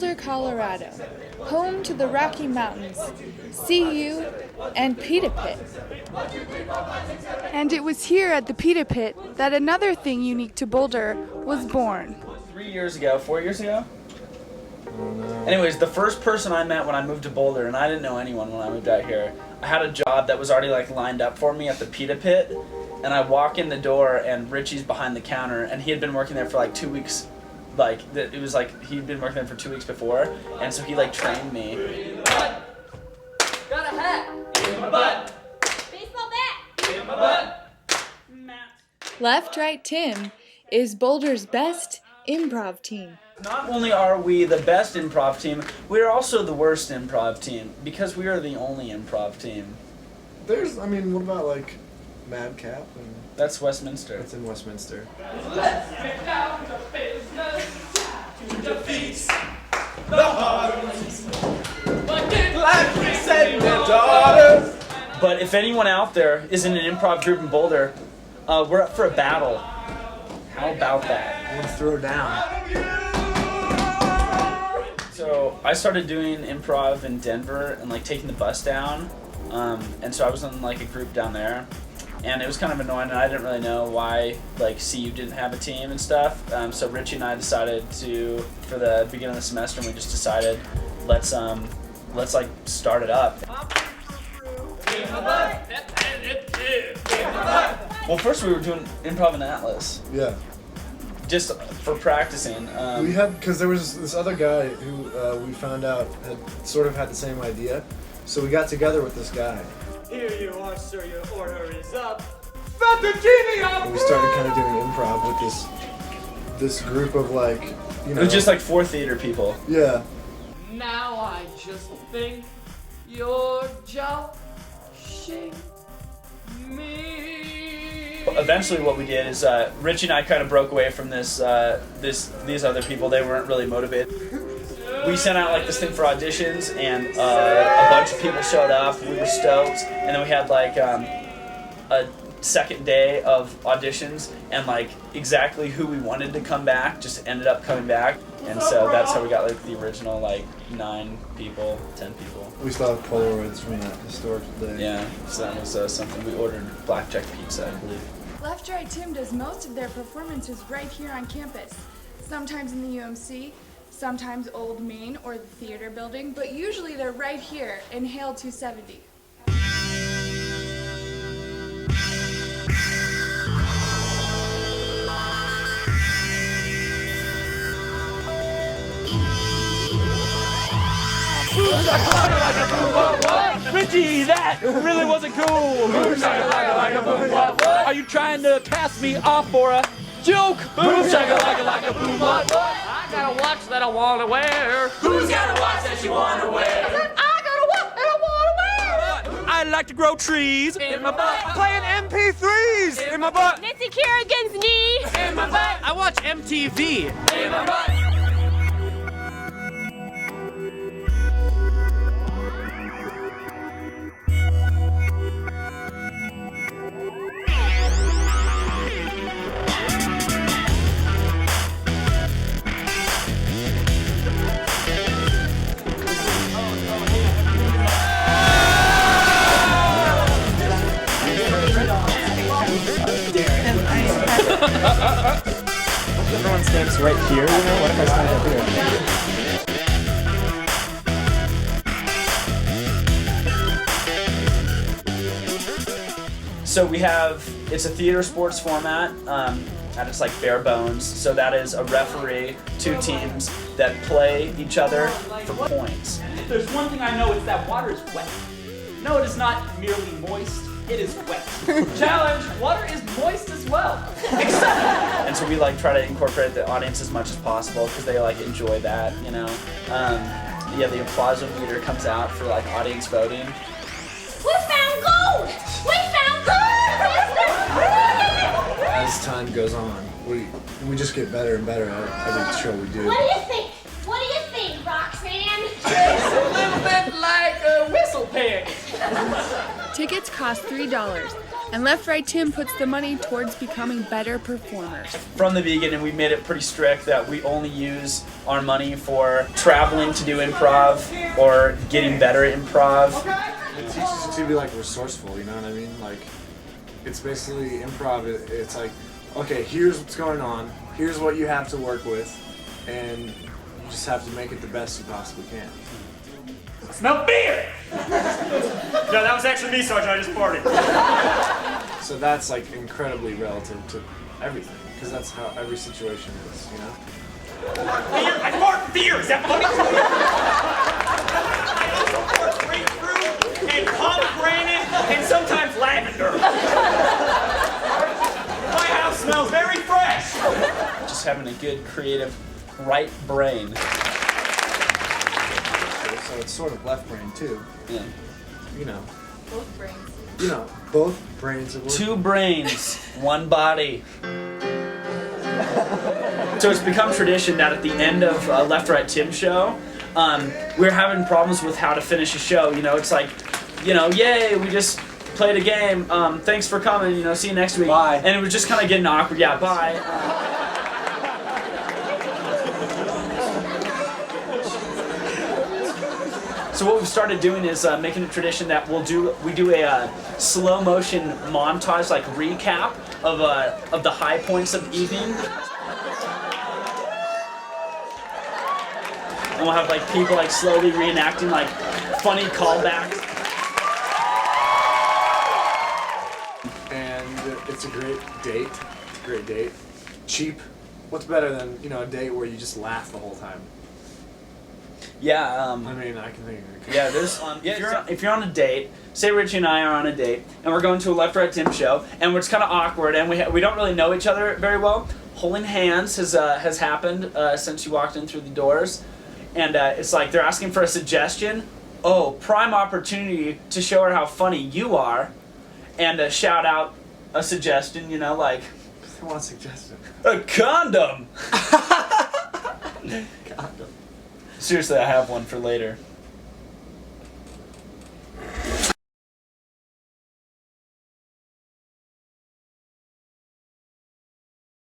Boulder, Colorado, home to the Rocky Mountains, CU, and Pita Pit. And it was here at the Pita Pit that another thing unique to Boulder was born. 4 years ago? Anyways, the first person I met when I moved to Boulder, and I didn't know anyone when I moved out here, I had a job that was already lined up for me at the Pita Pit, and I walk in the door and Richie's behind the counter, and he had been working there for 2 weeks. It was he'd been working there for 2 weeks before, and so he trained me. Got a hat in my butt. Baseball bat in my butt. Left Right Tim is Boulder's best improv team. Not only are we the best improv team, we are also the worst improv team because we are the only improv team. What about Madcap? That's Westminster. That's in Westminster. Let's get down to business to defeat the hearts. Like we said, their daughters. But if anyone out there is in an improv group in Boulder, we're up for a battle. How about that? Let's throw down. So I started doing improv in Denver and taking the bus down, and so I was in a group down there, and it was kind of annoying, and I didn't really know why CU didn't have a team and stuff. So Richie and I decided for the beginning of the semester, and we just decided let's start it up. Well, first we were doing improv in Atlas. Yeah. Just for practicing. Because there was this other guy who we found out had the same idea, so we got together with this guy. Here you are, sir, your order is up. Fettuccine Alfredo! And we started kind of doing improv with this group of It was just 4 theater people. Yeah. Now I just think you're joshing me. Eventually what we did is Richie and I kind of broke away from these other people. They weren't really motivated. We sent out this thing for auditions, and a bunch of people showed up. We were stoked, and then we had a second day of auditions, and exactly who we wanted to come back just ended up coming back, and so that's how we got the original 9 people, 10 people. We still have Polaroids from that historical day. Yeah, so that was something. We ordered blackjack pizza, I believe. Left Right Tim does most of their performances right here on campus, sometimes in the UMC, sometimes Old Main or the theater building, but usually they're right here in Hale 270. Richie, that really wasn't cool. Are you trying to pass me off for a joke? Boom shakalaka like a boom what? I got a watch that I wanna wear. Who's got a watch that you wanna wear? I got a watch that I wanna wear. I like to grow trees In my butt. Playing MP3s in my butt. Nancy Kerrigan's knee. In my butt. I watch MTV. In my butt. Everyone stands right here, what if I stand up here? So it's a theater sports format, and it's bare bones. So that is a referee, 2 teams that play each other for points. If there's one thing I know, it's that water is wet. No, it is not merely moist, it is wet. Challenge, water is moist as well. And so we try to incorporate the audience as much as possible because they enjoy that, the applause meter comes out for audience voting. We found gold! We found gold! As time goes on, we just get better and better at every show we do. What do you think? What do you think, Roxanne? It's a little bit like a whistle pig. Tickets cost $3. And Left Right Tim puts the money towards becoming better performers. From the beginning, we made it pretty strict that we only use our money for traveling to do improv or getting better at improv. It teaches you to be like resourceful, you know what I mean? Like, it's basically improv. It's like, okay, here's what's going on. Here's what you have to work with, and you just have to make it the best you possibly can. Smell beer! No, that was actually me, Sergeant. I just farted. So that's like incredibly relative to everything, because that's how every situation is, you know? Beer! I fart beer! Is that funny to you? I also fart grapefruit and pomegranate and sometimes lavender. My house smells very fresh. Just having a good, creative, right brain. So it's sort of left brain too, Yeah. you know. Both brains. You know, both brains are working. 2 brains, 1 body. So it's become tradition that at the end of Left Right Tim show, we're having problems with how to finish a show. You know, it's like, you know, yay, we just played a game. Thanks for coming. You know, see you next week. Bye. And it was just kind of getting awkward. Yeah, bye. So what we've started doing is making a tradition that we do a slow motion montage, like recap of the high points of the evening. And we'll have like people like slowly reenacting like funny callbacks. And it's a great date. It's a great date. Cheap. What's better than, you know, a date where you just laugh the whole time? Yeah. I mean, I can think of it. Yeah, there's if you're on a date, say Richie and I are on a date, and we're going to a Left Right Tim show, and it's kind of awkward, and we don't really know each other very well. Holding hands has happened since you walked in through the doors, and it's like they're asking for a suggestion. Oh, prime opportunity to show her how funny you are, and shout out a suggestion. You know, like What suggestion? a condom. Condom. Seriously, I have one for later.